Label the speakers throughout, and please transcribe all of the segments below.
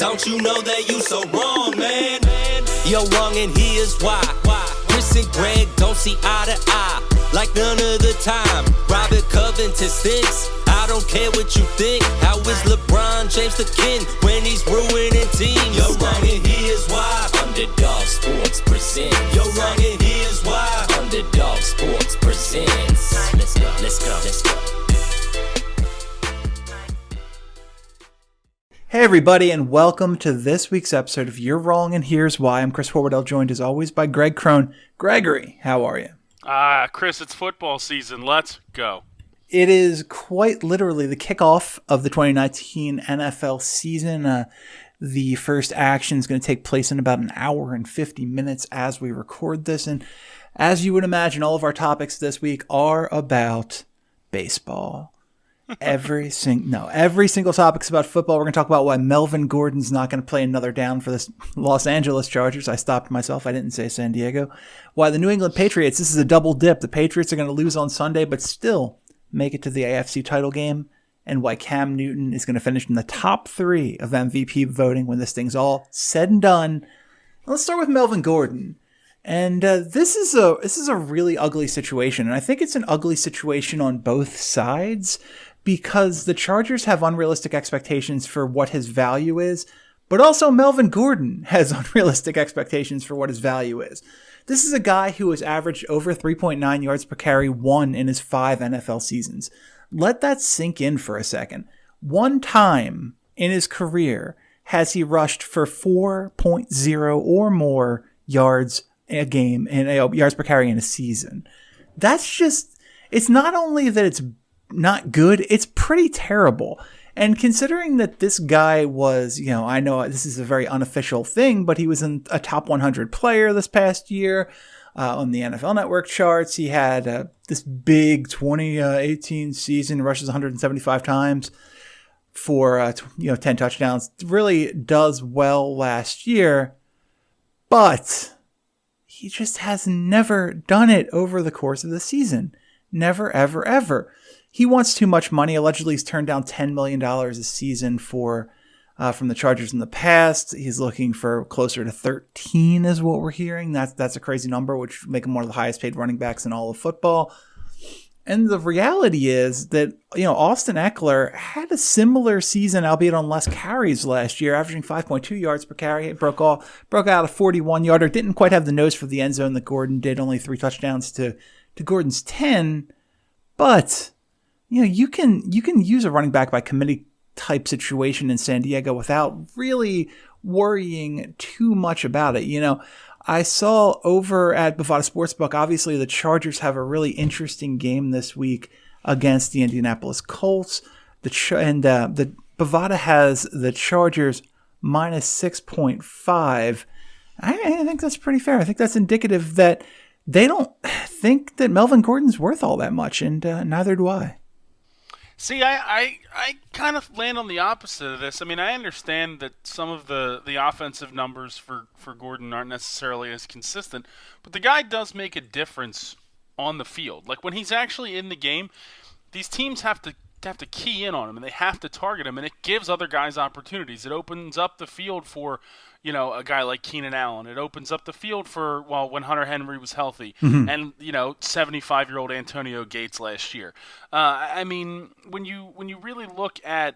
Speaker 1: Don't you know that you so wrong, man? You're wrong and here's why. Chris and Greg don't see eye to eye, like none of the time. Robert Covington stinks. I don't care what you think. How is LeBron James the king when he's ruining teams? You're wrong and here's why. Underdog Sports presents. You're wrong and here's why. Underdog Sports presents. Let's go, let's go, let's go.
Speaker 2: Hey everybody, and welcome to this week's episode of You're Wrong and Here's Why. I'm Chris Forwardell, joined as always by Greg Crone. Gregory, how are you?
Speaker 3: Chris, it's football season. Let's go.
Speaker 2: It is quite literally the kickoff of the 2019 NFL season. The first action is going to take place in about an hour and 50 minutes as we record this. And as you would imagine, all of our topics this week are about baseball. Every single topic's about football. We're going to talk about why Melvin Gordon's not going to play another down for the Los Angeles Chargers. I stopped myself. I didn't say San Diego. Why the New England Patriots, this is a double dip. The Patriots are going to lose on Sunday, but still make it to the AFC title game. And why Cam Newton is going to finish in the top 3 of MVP voting when this thing's all said and done. Let's start with Melvin Gordon. And this is a really ugly situation. And I think it's an ugly situation on both sides, because the Chargers have unrealistic expectations for what his value is, but also Melvin Gordon has unrealistic expectations for what his value is. This is a guy who has averaged over 3.9 yards per carry in his 5 NFL seasons. Let that sink in for a second. One time in his career has he rushed for 4.0 or more yards a game and yards per carry in a season. That's just, it's not only that it's not good, it's pretty terrible. And considering that this guy was, I know this is a very unofficial thing, but he was in a top 100 player this past year on the NFL Network charts. He had this big 2018 season, rushes 175 times for 10 touchdowns. Really does well last year, but he just has never done it over the course of the season. Never, ever, ever. He wants too much money. Allegedly, he's turned down $10 million a season from the Chargers in the past. He's looking for closer to 13 is what we're hearing. That's a crazy number, which would make him one of the highest paid running backs in all of football. And the reality is that, Austin Eckler had a similar season, albeit on less carries last year, averaging 5.2 yards per carry. It broke out a 41-yarder. Didn't quite have the nose for the end zone that Gordon did, only 3 touchdowns to Gordon's 10. But you can use a running back by committee type situation in San Diego without really worrying too much about it. I saw over at Bovada Sportsbook, obviously the Chargers have a really interesting game this week against the Indianapolis Colts. The Bovada has the Chargers minus 6.5. I think that's pretty fair. I think that's indicative that they don't think that Melvin Gordon's worth all that much, and neither do I.
Speaker 3: See, I kind of land on the opposite of this. I mean, I understand that some of the offensive numbers for Gordon aren't necessarily as consistent, but the guy does make a difference on the field. Like, when he's actually in the game, these teams have to key in on him, and they have to target him, and it gives other guys opportunities. It opens up the field for, a guy like Keenan Allen. It opens up the field for, when Hunter Henry was healthy, and 75-year-old Antonio Gates last year. I mean, when you really look at,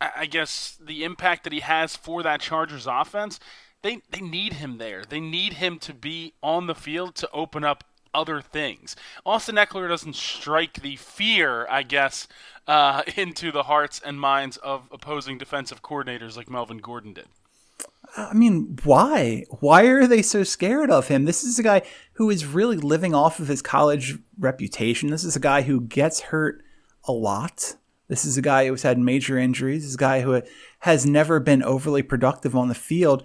Speaker 3: I guess, the impact that he has for that Chargers offense, they need him there. They need him to be on the field to open up other things. Austin Eckler doesn't strike the fear, I guess, into the hearts and minds of opposing defensive coordinators like Melvin Gordon did.
Speaker 2: I mean, why? Why are they so scared of him? This is a guy who is really living off of his college reputation. This is a guy who gets hurt a lot. This is a guy who's had major injuries. This is a guy who has never been overly productive on the field.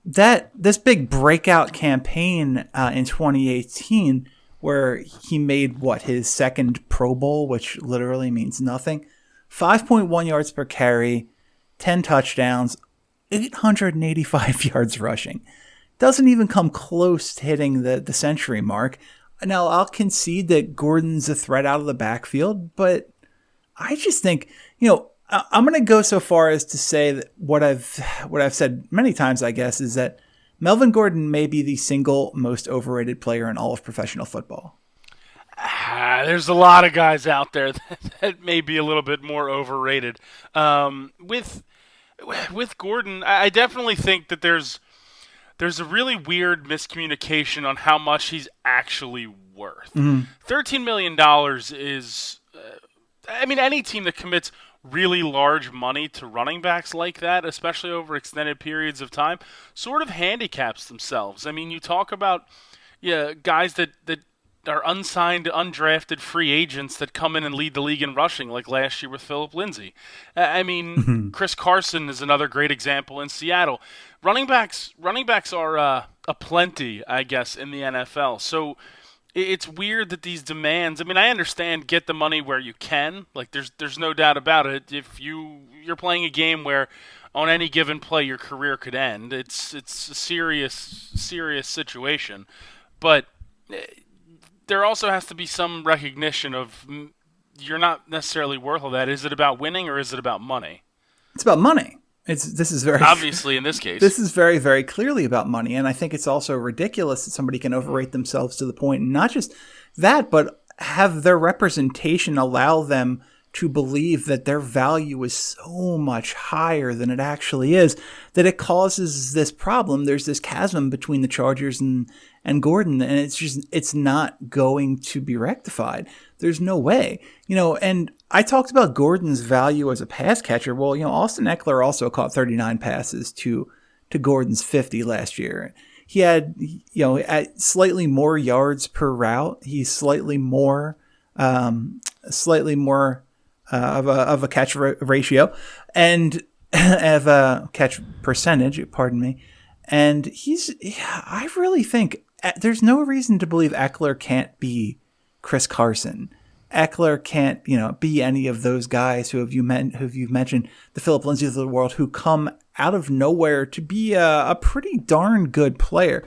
Speaker 2: This big breakout campaign in 2018 where he made, his second Pro Bowl, which literally means nothing. 5.1 yards per carry, 10 touchdowns, 885 yards rushing. Doesn't even come close to hitting the century mark. Now, I'll concede that Gordon's a threat out of the backfield, but I just think, I'm going to go so far as to say that what I've said many times, I guess, is that Melvin Gordon may be the single most overrated player in all of professional football.
Speaker 3: There's a lot of guys out there that may be a little bit more overrated. With Gordon, I definitely think that there's a really weird miscommunication on how much he's actually worth. $13 million is, any team that commits really large money to running backs like that, especially over extended periods of time, sort of handicaps themselves. I mean, you talk about guys that are unsigned, undrafted free agents that come in and lead the league in rushing, like last year with Phillip Lindsay. Chris Carson is another great example in Seattle. Running backs are a plenty, I guess, in the NFL. So it's weird that these demands. I understand get the money where you can. Like there's no doubt about it. If you're playing a game where on any given play your career could end, it's a serious situation. But there also has to be some recognition of you're not necessarily worth all that. Is it about winning or is it about money?
Speaker 2: It's about money. This is very
Speaker 3: obviously in this case.
Speaker 2: This is very, very clearly about money, and I think it's also ridiculous that somebody can overrate themselves to the point, and not just that, but have their representation allow them to believe that their value is so much higher than it actually is, that it causes this problem. There's this chasm between the Chargers and Gordon, and it's not going to be rectified. There's no way, and I talked about Gordon's value as a pass catcher. Well, Austin Eckler also caught 39 passes to Gordon's 50 last year. He had, at slightly more yards per route. He's slightly more of a catch ratio and of a catch percentage, pardon me. And I really think there's no reason to believe Eckler can't be Chris Carson. Eckler can't, be any of those guys who you've mentioned, the Phillip Lindsay of the world, who come out of nowhere to be a pretty darn good player.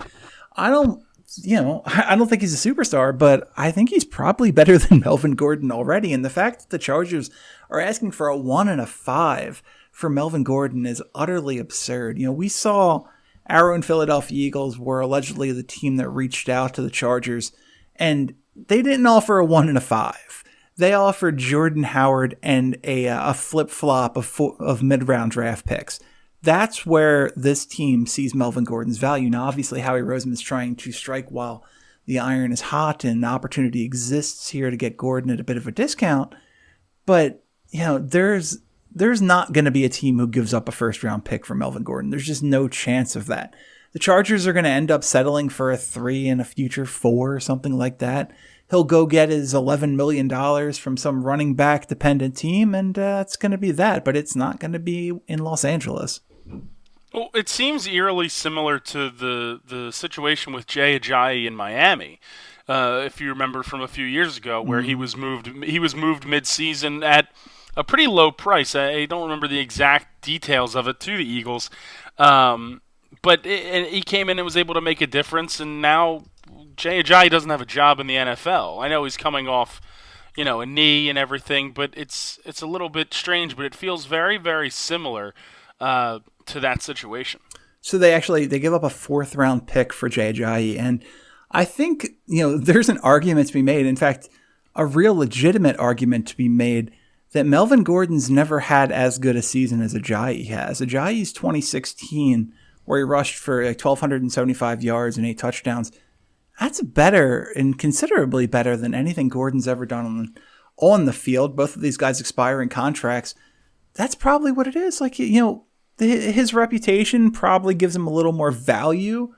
Speaker 2: I don't think he's a superstar, but I think he's probably better than Melvin Gordon already. And the fact that the Chargers are asking for a 1 and a 5 for Melvin Gordon is utterly absurd. We saw our own Philadelphia Eagles were allegedly the team that reached out to the Chargers, and they didn't offer a 1 and a 5. They offered Jordan Howard and a flip-flop of mid-round draft picks. That's where this team sees Melvin Gordon's value. Now, obviously, Howie Roseman is trying to strike while the iron is hot, and the opportunity exists here to get Gordon at a bit of a discount. But, there's not going to be a team who gives up a first-round pick for Melvin Gordon. There's just no chance of that. The Chargers are going to end up settling for a 3 and a future 4 or something like that. He'll go get his $11 million from some running back dependent team, and it's going to be that, but it's not going to be in Los Angeles.
Speaker 3: Well, it seems eerily similar to the situation with Jay Ajayi in Miami, if you remember from a few years ago, where he was moved mid-season at a pretty low price. I don't remember the exact details of it to the Eagles, but he came in and was able to make a difference, and now Jay Ajayi doesn't have a job in the NFL. I know he's coming off, a knee and everything, but it's a little bit strange, but it feels very, very similar to that situation.
Speaker 2: So they give up a 4th round pick for Jay Ajayi, and I think, there's an argument to be made. In fact, a real legitimate argument to be made that Melvin Gordon's never had as good a season as Ajayi has. Ajayi's 2016, where he rushed for 1,275 yards and 8 touchdowns. That's better and considerably better than anything Gordon's ever done on the field. Both of these guys expiring contracts. That's probably what it is. Like, his reputation probably gives him a little more value,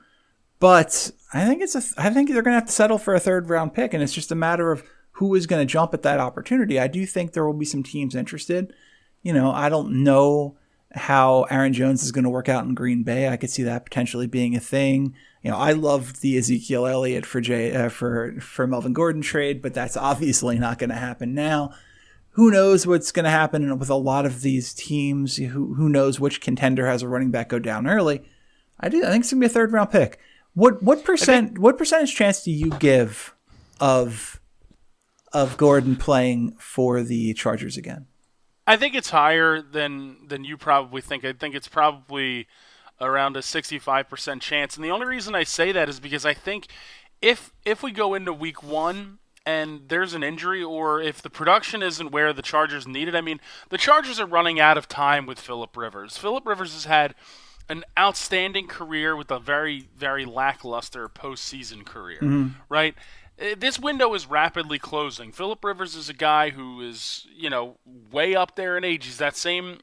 Speaker 2: but I think they're going to have to settle for a 3rd round pick, and it's just a matter of who is going to jump at that opportunity. I do think there will be some teams interested. I don't know how Aaron Jones is going to work out in Green Bay. I could see that potentially being a thing. I loved the Ezekiel Elliott for Melvin Gordon trade, but that's obviously not going to happen now. Who knows what's going to happen with a lot of these teams? Who knows which contender has a running back go down early? I think it's going to be a 3rd round pick. What percentage chance do you give of Gordon playing for the Chargers again?
Speaker 3: I think it's higher than you probably think. I think it's probably around a 65% chance. And the only reason I say that is because I think if we go into week 1 and there's an injury, or if the production isn't where the Chargers need it, I mean, the Chargers are running out of time with Phillip Rivers. Phillip Rivers has had an outstanding career with a very, very lackluster postseason career, right? This window is rapidly closing. Phillip Rivers is a guy who is, way up there in age. He's that same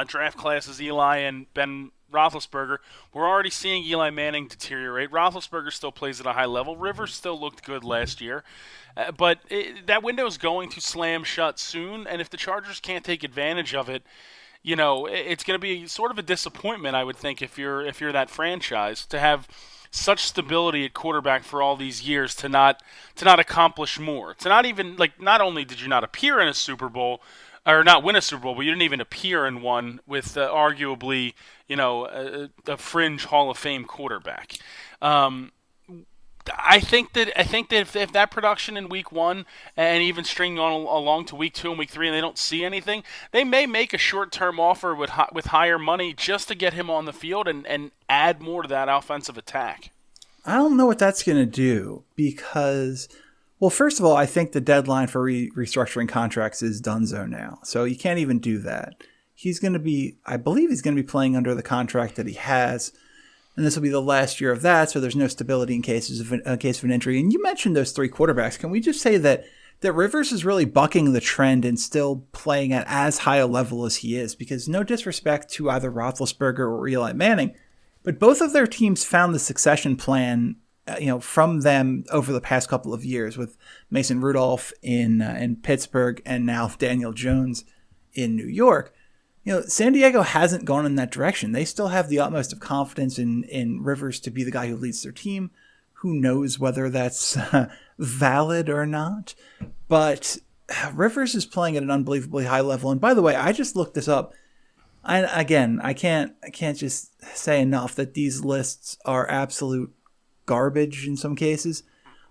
Speaker 3: draft class as Eli and Ben Roethlisberger. We're already seeing Eli Manning deteriorate. Roethlisberger still plays at a high level. Rivers still looked good last year. But that window is going to slam shut soon, and if the Chargers can't take advantage of it, it's going to be sort of a disappointment, I would think, if you're that franchise, to have such stability at quarterback for all these years to not accomplish more. To not even, not only did you not appear in a Super Bowl, or not win a Super Bowl, but you didn't even appear in one with arguably, a fringe Hall of Fame quarterback. I think that if that production in week 1 and even stringing on along to week 2 and week 3 and they don't see anything, they may make a short-term offer with higher money just to get him on the field and add more to that offensive attack.
Speaker 2: I don't know what that's going to do because, well, first of all, I think the deadline for restructuring contracts is donezo now. So you can't even do that. I believe he's going to be playing under the contract that he has. And this will be the last year of that, so there's no stability in case of an injury. And you mentioned those 3 quarterbacks. Can we just say that Rivers is really bucking the trend and still playing at as high a level as he is? Because no disrespect to either Roethlisberger or Eli Manning, but both of their teams found the succession plan, from them over the past couple of years, with Mason Rudolph in Pittsburgh and now Daniel Jones in New York. San Diego hasn't gone in that direction. They still have the utmost of confidence in Rivers to be the guy who leads their team. Who knows whether that's valid or not? But Rivers is playing at an unbelievably high level. And by the way, I just looked this up. I can't just say enough that these lists are absolute garbage in some cases.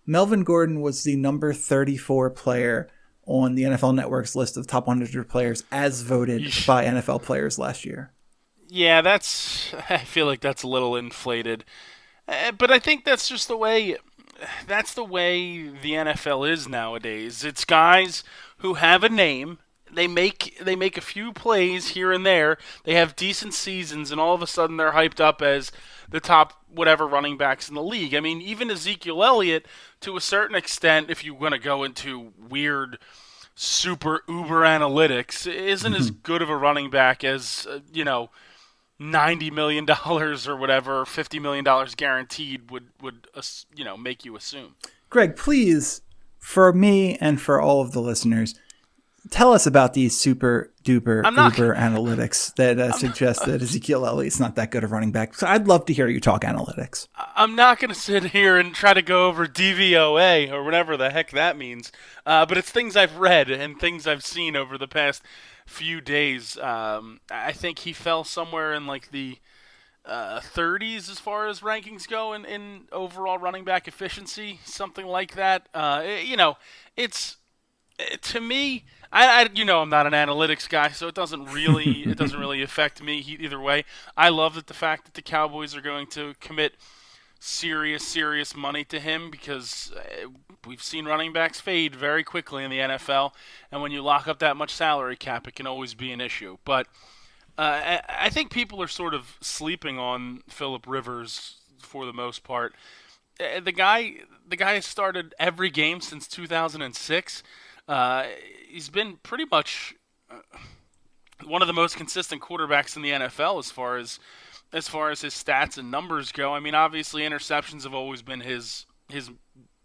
Speaker 2: Melvin Gordon was the number 34 player on the NFL Network's list of top 100 players as voted by NFL players last year.
Speaker 3: Yeah, I feel like that's a little inflated. But I think that's just the way the NFL is nowadays. It's guys who have a name. They make a few plays here and there. They have decent seasons, and all of a sudden they're hyped up as the top whatever running backs in the league. I mean, even Ezekiel Elliott, to a certain extent, if you want to go into weird super uber analytics, isn't as good of a running back as $90 million or whatever, $50 million guaranteed would make you assume.
Speaker 2: Greg, please, for me and for all of the listeners, tell us about these super duper uber analytics that suggest that Ezekiel Elliott's not that good of running back. So I'd love to hear you talk analytics.
Speaker 3: I'm not going to sit here and try to go over DVOA or whatever the heck that means, but it's things I've read and things I've seen over the past few days. I think he fell somewhere in the 30s as far as rankings go in overall running back efficiency, something like that. It's to me, I'm not an analytics guy, so it doesn't really affect me either way. I love the fact that the Cowboys are going to commit serious money to him, because we've seen running backs fade very quickly in the NFL, and when you lock up that much salary cap, it can always be an issue. But I think people are sort of sleeping on Phillip Rivers for the most part. The guy has started every game since 2006. He's been pretty much one of the most consistent quarterbacks in the NFL as far as his stats and numbers go. I mean, obviously interceptions have always been his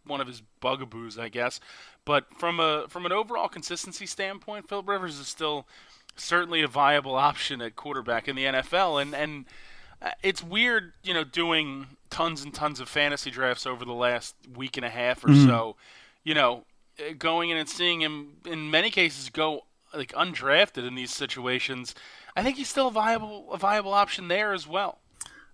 Speaker 3: one of his bugaboos, I guess. But from an overall consistency standpoint, Phillip Rivers is still certainly a viable option at quarterback in the NFL. And it's weird, doing tons and tons of fantasy drafts over the last week and a half or so, going in and seeing him in many cases go undrafted in these situations. I think he's still a viable option there as well.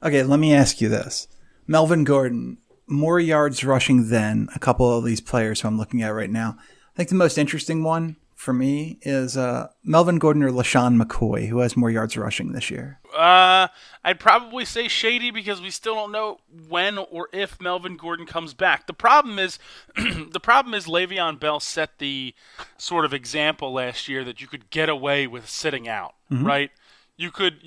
Speaker 2: Okay, let me ask you this. Melvin Gordon, more yards rushing than a couple of these players who I'm looking at right now. I think the most interesting one for me is Melvin Gordon or LaShawn McCoy, who has more yards rushing this year.
Speaker 3: I'd probably say Shady because we still don't know when or if Melvin Gordon comes back. The problem is, Le'Veon Bell set the sort of example last year that you could get away with sitting out, right? You could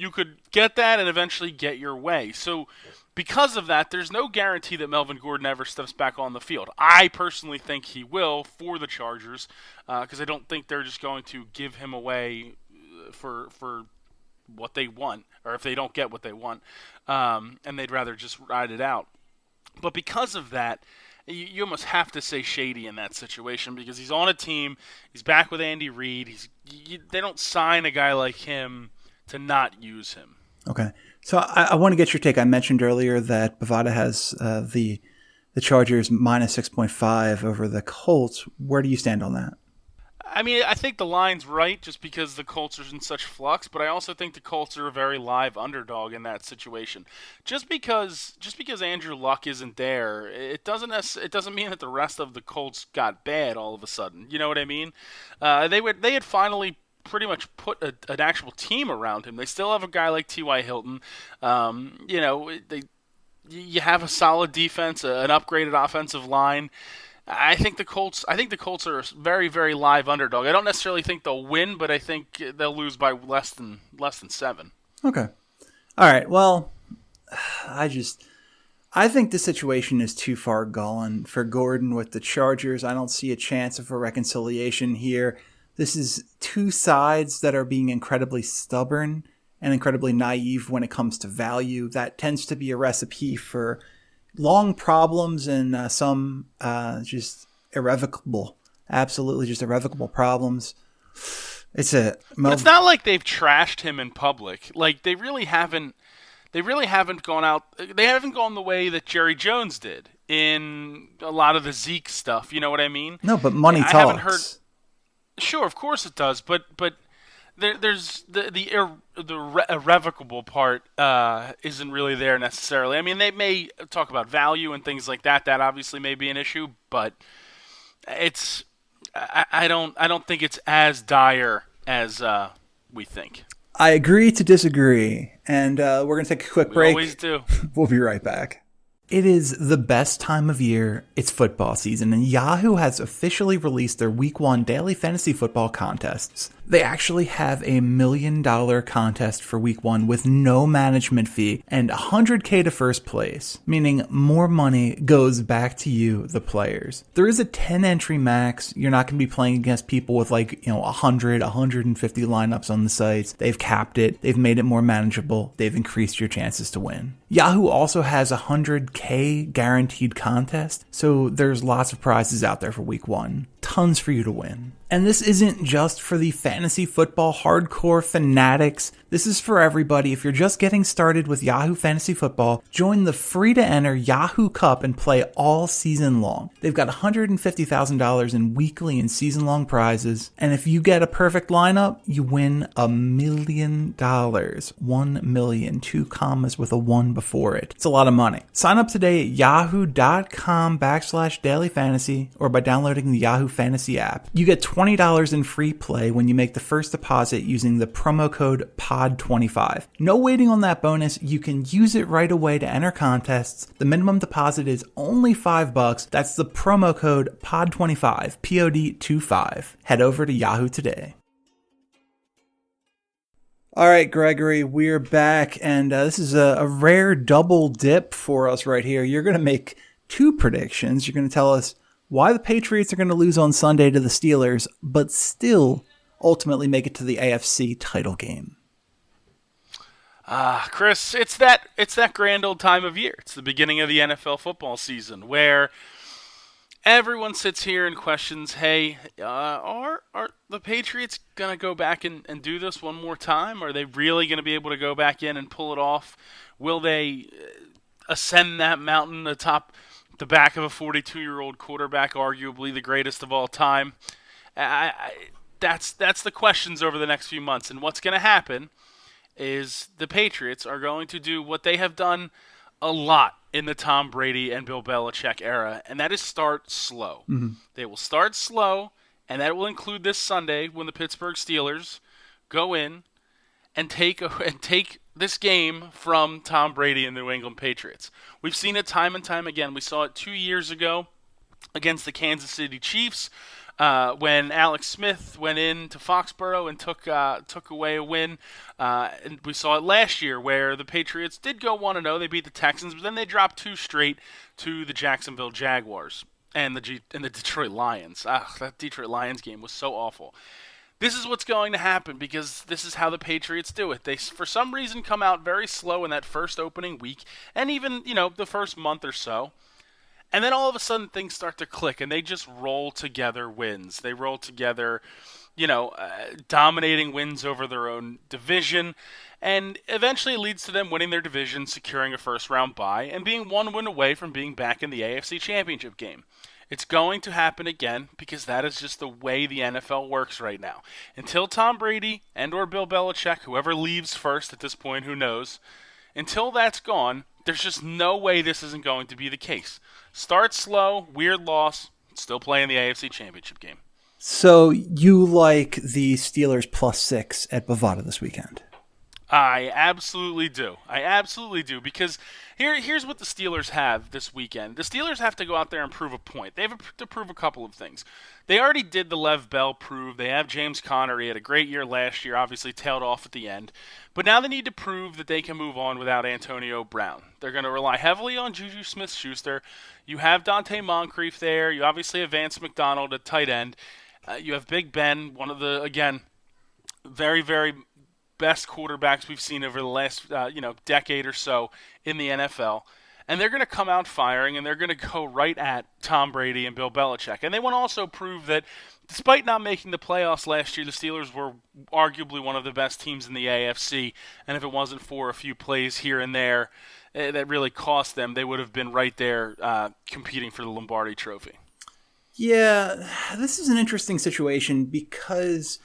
Speaker 3: get that and eventually get your way. So because of that, there's no guarantee that Melvin Gordon ever steps back on the field. I personally think he will for the Chargers because I don't think they're just going to give him away for what they want, or if they don't get what they want, and they'd rather just ride it out. But because of that, you almost have to say Shady in that situation because he's on a team, he's back with Andy Reid. They don't sign a guy like him to not use him.
Speaker 2: Okay. So I want to get your take. I mentioned earlier that Bovada has the Chargers minus 6.5 over the Colts. Where do you stand on that?
Speaker 3: I mean, I think the line's right just because the Colts are in such flux, but I also think the Colts are a very live underdog in that situation. Just because Andrew Luck isn't there, it doesn't mean that the rest of the Colts got bad all of a sudden. You know what I mean? They had finally pretty much put an actual team around him. They still have a guy like T.Y. Hilton. You have a solid defense, an upgraded offensive line. I think the Colts are a very, very live underdog. I don't necessarily think they'll win, but I think they'll lose by less than 7.
Speaker 2: Okay. All right. Well, I think the situation is too far gone for Gordon with the Chargers. I don't see a chance of a reconciliation here. This is two sides that are being incredibly stubborn and incredibly naive when it comes to value. That tends to be a recipe for long problems and some just absolutely just irrevocable problems. It's
Speaker 3: not like they've trashed him in public. Like they really haven't gone out. They haven't gone the way that Jerry Jones did in a lot of the Zeke stuff. You know what I mean?
Speaker 2: No, but money talks.
Speaker 3: I haven't heard. Sure, of course it does, but there's the irrevocable part isn't really there necessarily. I mean, they may talk about value and things like that. That obviously may be an issue, but I don't think it's as dire as we think.
Speaker 2: I agree to disagree, and we're going to take a quick break.
Speaker 3: We always do.
Speaker 2: We'll be right back. It is the best time of year. It's football season, and Yahoo has officially released their Week 1 daily fantasy football contests. They actually have a $1 million contest for Week 1 with no management fee and $100K to first place, meaning more money goes back to you, the players. There is a 10 entry max. You're not going to be playing against people with 100, 150 lineups on the sites. They've capped it. They've made it more manageable. They've increased your chances to win. Yahoo also has a $100K guaranteed contest, so there's lots of prizes out there for Week 1. Tons for you to win. And this isn't just for the fantasy football hardcore fanatics. This is for everybody. If you're just getting started with Yahoo Fantasy Football, join the free-to-enter Yahoo Cup and play all season long. They've got $150,000 in weekly and season-long prizes. And if you get a perfect lineup, you win $1 million. 1 million, 2 commas with a 1 before it. It's a lot of money. Sign up today at yahoo.com/dailyfantasy or by downloading the Yahoo Fantasy app. You get $20 in free play when you make the first deposit using the promo code POD25. No waiting on that bonus. You can use it right away to enter contests. The minimum deposit is only $5. That's the promo code POD25, POD25. Head over to Yahoo today. All right, Gregory, we're back, and this is a rare double dip for us right here. You're going to make 2 predictions. You're going to tell us why the Patriots are going to lose on Sunday to the Steelers, but still ultimately make it to the AFC title game.
Speaker 3: Chris, it's that grand old time of year. It's the beginning of the NFL football season where everyone sits here and questions, hey, are the Patriots going to go back and do this one more time? Are they really going to be able to go back in and pull it off? Will they ascend that mountain atop the back of a 42-year-old quarterback, arguably the greatest of all time? That's the questions over the next few months. And what's going to happen is the Patriots are going to do what they have done a lot in the Tom Brady and Bill Belichick era, and that is start slow. Mm-hmm. They will start slow, and that will include this Sunday when the Pittsburgh Steelers go in and take this game from Tom Brady and the New England Patriots. We've seen it time and time again. We saw it 2 years ago against the Kansas City Chiefs when Alex Smith went into Foxborough and took away a win. And we saw it last year where the Patriots did go 1-0. They beat the Texans, but then they dropped 2 straight to the Jacksonville Jaguars and the Detroit Lions. That Detroit Lions game was so awful. This is what's going to happen because this is how the Patriots do it. They, for some reason, come out very slow in that first opening week and even, the first month or so. And then all of a sudden things start to click and they just roll together wins. They roll together, dominating wins over their own division. And eventually it leads to them winning their division, securing a first-round bye, and being 1 win away from being back in the AFC Championship game. It's going to happen again because that is just the way the NFL works right now. Until Tom Brady and or Bill Belichick, whoever leaves first at this point, who knows, until that's gone, there's just no way this isn't going to be the case. Start slow, weird loss, still playing the AFC Championship game.
Speaker 2: So you like the Steelers +6 at Bovada this weekend?
Speaker 3: I absolutely do. Because here's what the Steelers have this weekend. The Steelers have to go out there and prove a point. They have to prove a couple of things. They already did the Lev Bell prove. They have James Conner. He had a great year last year, obviously tailed off at the end. But now they need to prove that they can move on without Antonio Brown. They're going to rely heavily on Juju Smith-Schuster. You have Dante Moncrief there. You obviously have Vance McDonald at tight end. You have Big Ben, one of the, again, very, very best quarterbacks we've seen over the last decade or so in the NFL. And they're going to come out firing, and they're going to go right at Tom Brady and Bill Belichick. And they want to also prove that despite not making the playoffs last year, the Steelers were arguably one of the best teams in the AFC. And if it wasn't for a few plays here and there that really cost them, they would have been right there competing for the Lombardi Trophy.
Speaker 2: Yeah, this is an interesting situation because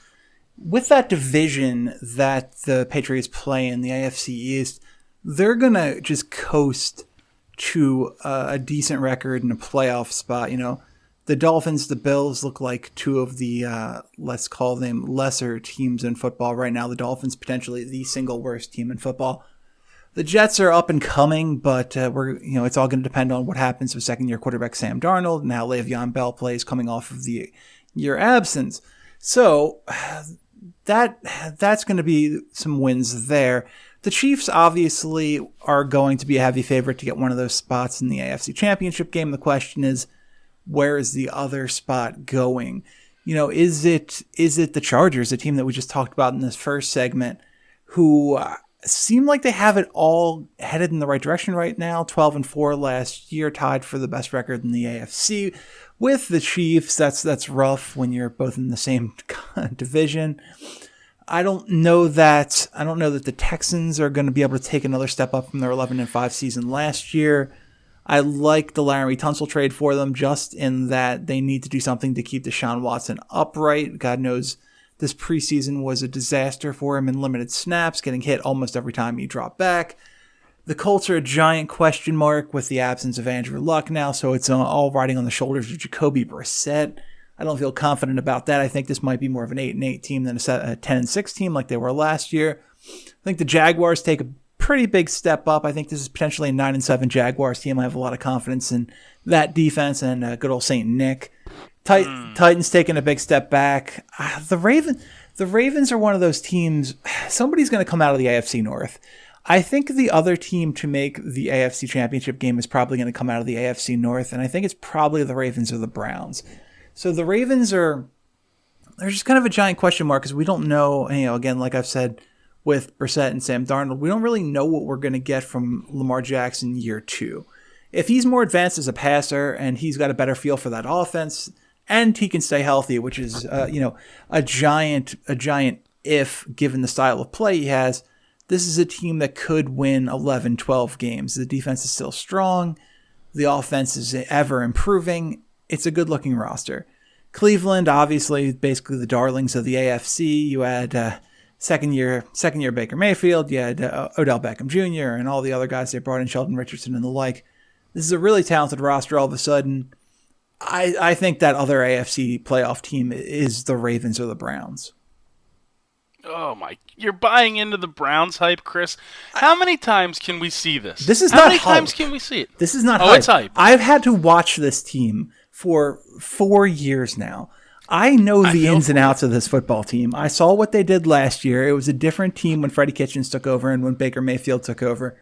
Speaker 2: with that division that the Patriots play in, the AFC East, they're going to just coast to a decent record and a playoff spot. The Dolphins, the Bills look like two of the, let's call them lesser teams in football right now. The Dolphins potentially the single worst team in football. The Jets are up and coming, but it's all going to depend on what happens with second-year quarterback Sam Darnold and how Le'Veon Bell plays coming off of the year absence. So that's going to be some wins there. The Chiefs obviously are going to be a heavy favorite to get one of those spots in the AFC Championship game. The question is, where is the other spot going? Is it the Chargers, a team that we just talked about in this first segment, who seem like they have it all headed in the right direction right now? 12-4 last year, tied for the best record in the AFC with the Chiefs. That's rough when you're both in the same division. I don't know that the Texans are going to be able to take another step up from their 11-5 season last year. I like the Laremy Tunsil trade for them just in that they need to do something to keep Deshaun Watson upright. God knows this preseason was a disaster for him in limited snaps, getting hit almost every time he dropped back. The Colts are a giant question mark with the absence of Andrew Luck now, so it's all riding on the shoulders of Jacoby Brissett. I don't feel confident about that. I think this might be more of an 8-8 team than a 10-6 team like they were last year. I think the Jaguars take a pretty big step up. I think this is potentially a 9-7 Jaguars team. I have a lot of confidence in that defense and good old St. Nick. Titans taking a big step back. The Ravens are one of those teams. Somebody's going to come out of the AFC North. I think the other team to make the AFC Championship game is probably going to come out of the AFC North, and I think it's probably the Ravens or the Browns. So the Ravens they're just kind of a giant question mark because we don't know, again, like I've said with Brissett and Sam Darnold, we don't really know what we're going to get from Lamar Jackson year 2. If he's more advanced as a passer and he's got a better feel for that offense and he can stay healthy, which is, a giant if given the style of play he has, this is a team that could win 11, 12 games. The defense is still strong. The offense is ever improving. It's a good-looking roster. Cleveland, obviously, basically the darlings of the AFC. You had second year Baker Mayfield. You had Odell Beckham Jr. and all the other guys they brought in, Sheldon Richardson and the like. This is a really talented roster all of a sudden. I think that other AFC playoff team is the Ravens or the Browns.
Speaker 3: Oh my! You're buying into the Browns hype, Chris. How many times can we see this?
Speaker 2: This is
Speaker 3: How
Speaker 2: not
Speaker 3: many
Speaker 2: hype.
Speaker 3: times can we see it?
Speaker 2: This is not
Speaker 3: hype.
Speaker 2: hype.
Speaker 3: It's hype.
Speaker 2: I've had to watch this team for 4 years now. I know the ins and outs of this football team. I saw what they did last year. It was a different team when Freddie Kitchens took over and when Baker Mayfield took over.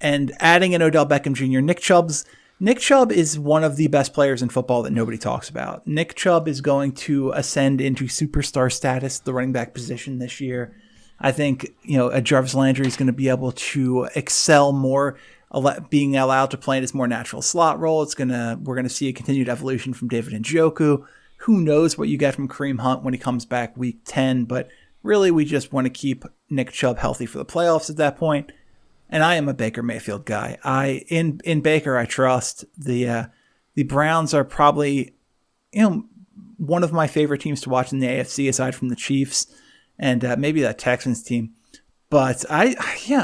Speaker 2: And adding in Odell Beckham Jr., Nick Chubb is one of the best players in football that nobody talks about. Nick Chubb is going to ascend into superstar status, the running back position this year. I think, Jarvis Landry is going to be able to excel more, being allowed to play in his more natural slot role. We're going to see a continued evolution from David Njoku. Who knows what you get from Kareem Hunt when he comes back week 10, but really we just want to keep Nick Chubb healthy for the playoffs at that point. And I am a Baker Mayfield guy. In Baker, I trust. The Browns are probably, one of my favorite teams to watch in the AFC, aside from the Chiefs and maybe that Texans team. But all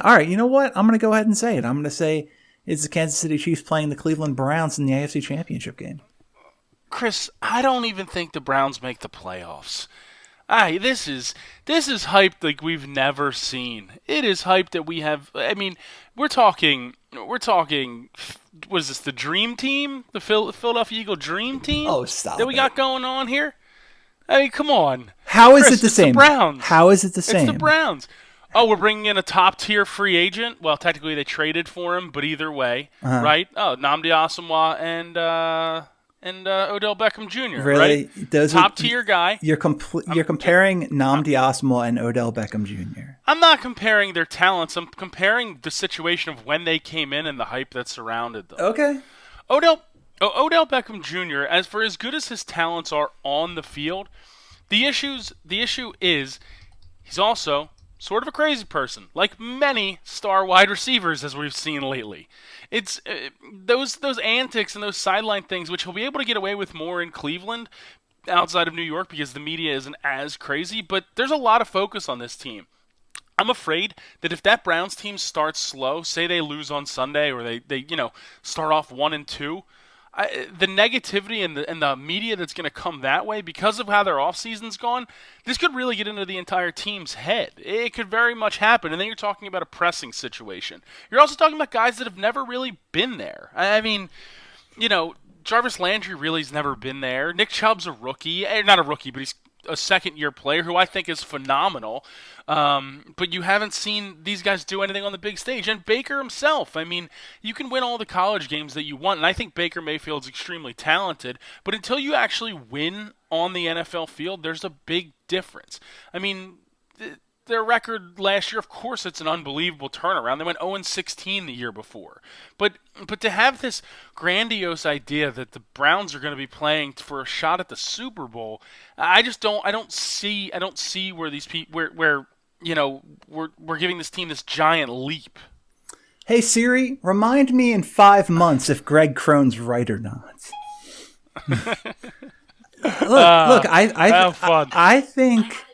Speaker 2: right. You know what? I'm going to go ahead and say it. I'm going to say it's the Kansas City Chiefs playing the Cleveland Browns in the AFC Championship game.
Speaker 3: Chris, I don't even think the Browns make the playoffs. This is hype like we've never seen. It is hype that we have. I mean, we're talking. What is this? The Dream Team, the Philadelphia Eagle Dream Team.
Speaker 2: Oh, stop!
Speaker 3: That we got going on here. I mean, come on.
Speaker 2: How is
Speaker 3: Chris,
Speaker 2: it the same?
Speaker 3: The Browns.
Speaker 2: How is it the same?
Speaker 3: It's the Browns. Oh, we're bringing in a top-tier free agent. Well, technically they traded for him, but either way, right? Oh, Nnamdi Asomugha and Odell Beckham Jr.
Speaker 2: Really?
Speaker 3: Right?
Speaker 2: Those
Speaker 3: top-tier guy.
Speaker 2: You're comparing Nnamdi Asomugha and Odell Beckham Jr.
Speaker 3: I'm not comparing their talents. I'm comparing the situation of when they came in and the hype that surrounded them.
Speaker 2: Okay.
Speaker 3: Odell Beckham Jr., as good as his talents are on the field, the issue is he's also sort of a crazy person, like many star wide receivers as we've seen lately. It's those antics and those sideline things, which he'll be able to get away with more in Cleveland outside of New York because the media isn't as crazy, but there's a lot of focus on this team. I'm afraid that if that Browns team starts slow, say they lose on Sunday or they start off 1-2, the negativity and the media that's going to come that way because of how their offseason's gone, this could really get into the entire team's head. It could very much happen. And then you're talking about a pressing situation. You're also talking about guys that have never really been there. I mean, Jarvis Landry really's never been there. Nick Chubb's a rookie. Not a rookie, but he's a second-year player who I think is phenomenal. But you haven't seen these guys do anything on the big stage. And Baker himself, I mean, you can win all the college games that you want, and I think Baker Mayfield's extremely talented, but until you actually win on the NFL field, there's a big difference. I mean, their record last year, of course, it's an unbelievable turnaround. They went 0-16 the year before. But to have this grandiose idea that the Browns are going to be playing for a shot at the Super Bowl, I don't see where these people where we're giving this team this giant leap.
Speaker 2: Hey Siri, remind me in 5 months if Greg Crone's right or not. Look, I think.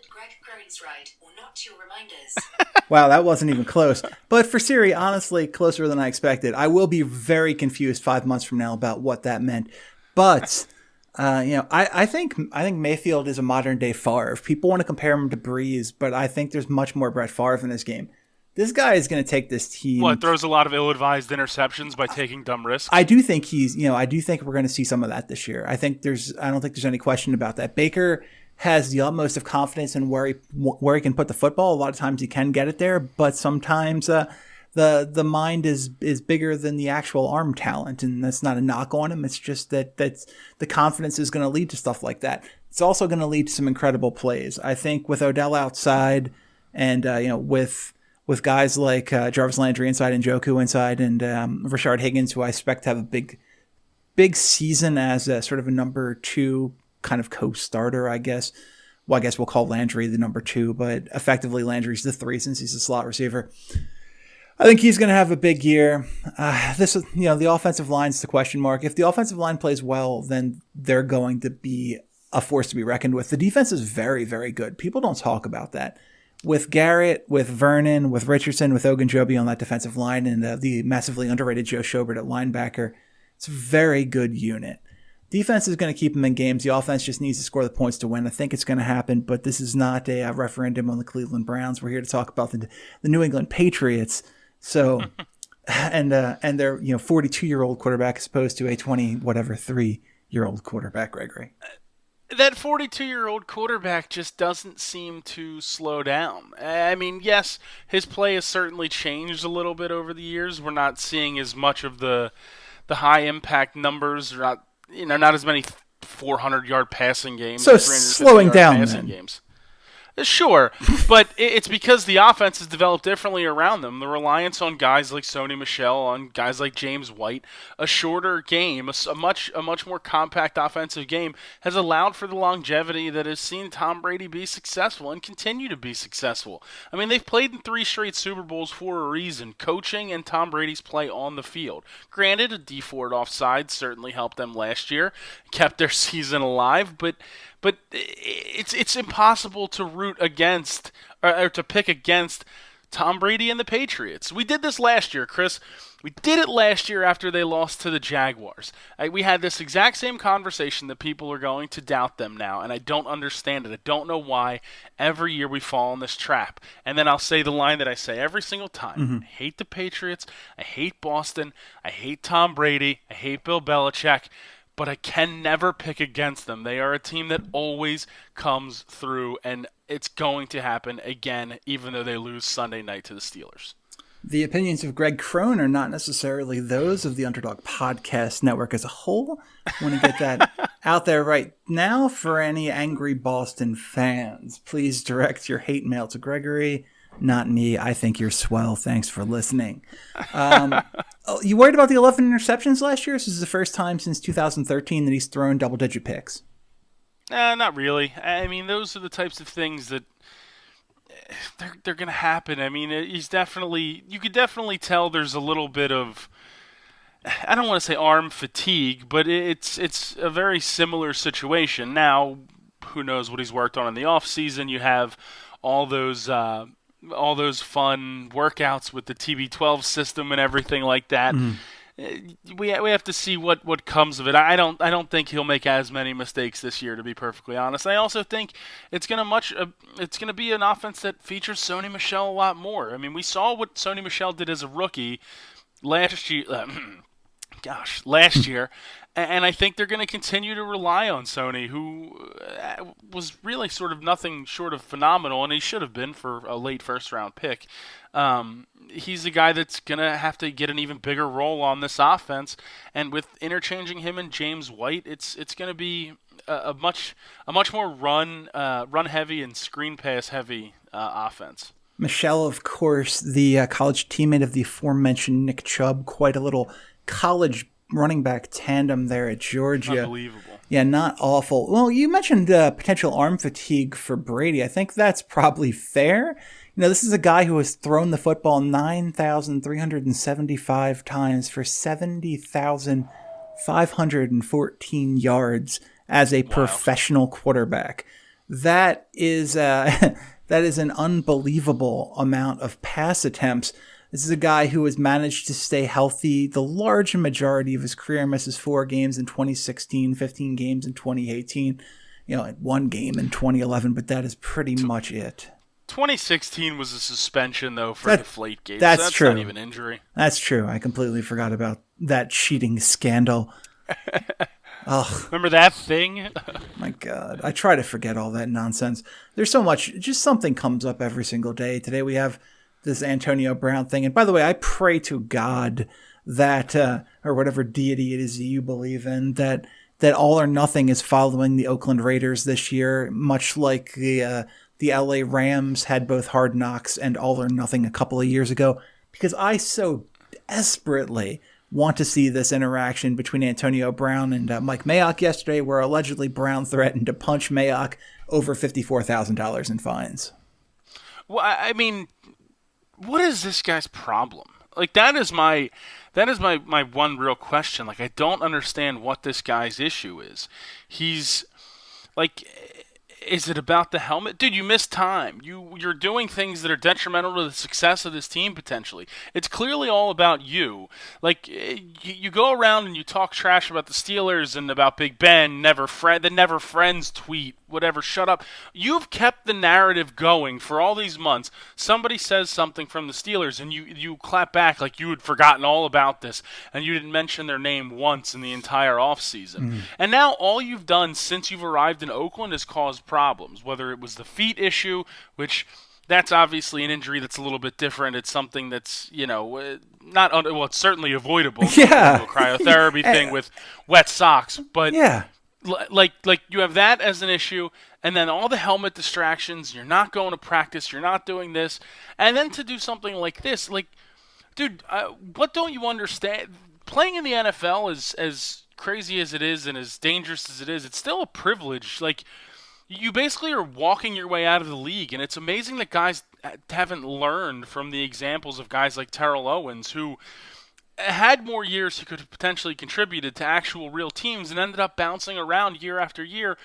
Speaker 2: Wow, that wasn't even close. But for Siri, honestly, closer than I expected. I will be very confused 5 months from now about what that meant. But I think Mayfield is a modern day Favre. People want to compare him to Breeze, but I think there's much more Brett Favre in this game. This guy is going to take this team.
Speaker 3: What, throws a lot of ill-advised interceptions by taking dumb risks?
Speaker 2: I do think I do think we're going to see some of that this year. I don't think there's any question about that. Baker has the utmost of confidence in where he can put the football. A lot of times he can get it there, but sometimes the mind is bigger than the actual arm talent, and that's not a knock on him. It's just that the confidence is going to lead to stuff like that. It's also going to lead to some incredible plays. I think with Odell outside, and with guys like Jarvis Landry inside and Njoku inside, and Rashard Higgins, who I expect to have a big season as a sort of a number 2 kind of co-starter, I guess. Well, I guess we'll call Landry the number 2, but effectively Landry's the 3 since he's a slot receiver. I think he's going to have a big year. The offensive line's the question mark. If the offensive line plays well, then they're going to be a force to be reckoned with. The defense is very, very good. People don't talk about that. With Garrett, with Vernon, with Richardson, with Ogunjobi on that defensive line, and the massively underrated Joe Schobert at linebacker, it's a very good unit. defense is going to keep them in games. The offense just needs to score the points to win. I think it's going to happen, but this is not a referendum on the Cleveland Browns. We're here to talk about the New England Patriots. So, and their 42-year-old quarterback as opposed to a 3-year-old quarterback, Gregory.
Speaker 3: That 42-year-old quarterback just doesn't seem to slow down. I mean, yes, his play has certainly changed a little bit over the years. We're not seeing as much of the high-impact numbers, not as many 400-yard passing games.
Speaker 2: So slowing down,
Speaker 3: passing games. Sure, but it's because the offense has developed differently around them. The reliance on guys like Sony Michel, on guys like James White, a shorter game, a much more compact offensive game has allowed for the longevity that has seen Tom Brady be successful and continue to be successful. I mean, they've played in 3 straight Super Bowls for a reason, coaching and Tom Brady's play on the field. Granted, a D Ford offside certainly helped them last year, kept their season alive, but it's impossible to root against or to pick against Tom Brady and the Patriots. We did this last year, Chris. We did it last year after they lost to the Jaguars. We had this exact same conversation that people are going to doubt them now, and I don't understand it. I don't know why every year we fall in this trap. And then I'll say the line that I say every single time.
Speaker 2: Mm-hmm.
Speaker 3: I hate the Patriots. I hate Boston. I hate Tom Brady. I hate Bill Belichick. But I can never pick against them. They are a team that always comes through, and it's going to happen again, even though they lose Sunday night to the Steelers.
Speaker 2: The opinions of Greg Crone are not necessarily those of the Underdog Podcast Network as a whole. I want to get that out there right now for any angry Boston fans. Please direct your hate mail to Gregory, not me. I think you're swell. Thanks for listening. You worried about the 11 interceptions last year? This is the first time since 2013 that he's thrown double-digit picks.
Speaker 3: Not really. I mean, those are the types of things that they're going to happen. I mean, you could definitely tell there's a little bit of, I don't want to say arm fatigue, but it's a very similar situation. Now, who knows what he's worked on in the offseason? You have all those fun workouts with the TB12 system and everything like that. Mm-hmm. We have to see what comes of it. I don't think he'll make as many mistakes this year, to be perfectly honest. I also think it's gonna be an offense that features Sony Michel a lot more. I mean, we saw what Sony Michel did as a rookie last year. Last year. And I think they're going to continue to rely on Sony, who was really sort of nothing short of phenomenal, and he should have been for a late first-round pick. He's a guy that's going to have to get an even bigger role on this offense, and with interchanging him and James White, it's going to be a much more run-heavy and screen pass-heavy offense.
Speaker 2: Michelle, of course, the college teammate of the aforementioned Nick Chubb, quite a little college running back tandem there at Georgia.
Speaker 3: Unbelievable.
Speaker 2: Yeah, not awful. Well, you mentioned potential arm fatigue for Brady. I think that's probably fair. This is a guy who has thrown the football 9,375 times for 70,514 yards as a professional quarterback. That is an unbelievable amount of pass attempts. This is a guy who has managed to stay healthy the large majority of his career, misses 4 games in 2016, 15 games in 2018, 1 game in 2011, but that is pretty much it.
Speaker 3: 2016 was a suspension, though, for Deflategate.
Speaker 2: That's true.
Speaker 3: Not even injury.
Speaker 2: That's true. I completely forgot about that cheating scandal.
Speaker 3: Oh, remember that thing?
Speaker 2: My God. I try to forget all that nonsense. There's so much, just something comes up every single day. Today we have this Antonio Brown thing. And by the way, I pray to God that, or whatever deity it is that you believe in, that All or Nothing is following the Oakland Raiders this year, much like the LA Rams had both Hard Knocks and All or Nothing a couple of years ago, because I so desperately want to see this interaction between Antonio Brown and Mike Mayock yesterday, where allegedly Brown threatened to punch Mayock over $54,000 in fines.
Speaker 3: Well, I mean, what is this guy's problem? Like, that is my one real question. Like, I don't understand what this guy's issue is. He's like, Is it about the helmet? Dude, you missed time. You're doing things that are detrimental to the success of this team, potentially. It's clearly all about you. Like, you go around and you talk trash about the Steelers and about Big Ben, the Never Friends tweet, whatever, shut up. You've kept the narrative going for all these months. Somebody says something from the Steelers, and you clap back like you had forgotten all about this, and you didn't mention their name once in the entire offseason. Mm. And now all you've done since you've arrived in Oakland is cause problems, whether it was the feet issue, which that's obviously an injury that's a little bit different. It's something that's, it's certainly avoidable.
Speaker 2: Yeah.
Speaker 3: The cryotherapy thing with wet socks. But
Speaker 2: yeah.
Speaker 3: Like you have that as an issue, and then all the helmet distractions, you're not going to practice, you're not doing this, and then to do something like this, like, dude, what don't you understand? Playing in the NFL is as crazy as it is and as dangerous as it is, it's still a privilege. Like, you basically are walking your way out of the league, and it's amazing that guys haven't learned from the examples of guys like Terrell Owens, who had more years he could have potentially contributed to actual real teams and ended up bouncing around year after year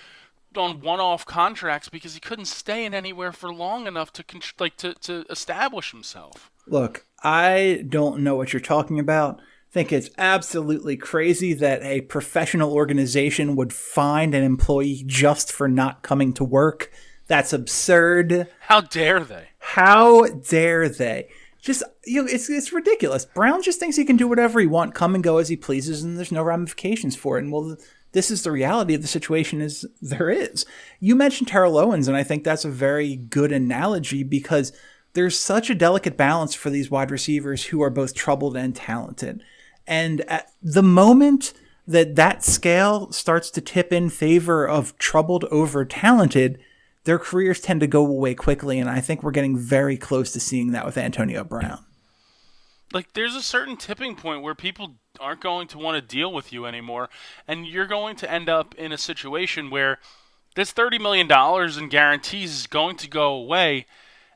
Speaker 3: on one-off contracts because he couldn't stay in anywhere for long enough to establish himself.
Speaker 2: Look, I don't know what you're talking about. I think it's absolutely crazy that a professional organization would fine an employee just for not coming to work. That's absurd.
Speaker 3: How dare they?
Speaker 2: How dare they? Just, it's ridiculous. Brown just thinks he can do whatever he wants, come and go as he pleases, and there's no ramifications for it. And well, this is the reality of the situation is there is. You mentioned Terrell Owens, and I think that's a very good analogy because there's such a delicate balance for these wide receivers who are both troubled and talented. And at the moment that scale starts to tip in favor of troubled over talented, their careers tend to go away quickly, and I think we're getting very close to seeing that with Antonio Brown.
Speaker 3: Like, there's a certain tipping point where people aren't going to want to deal with you anymore, and you're going to end up in a situation where this $30 million in guarantees is going to go away,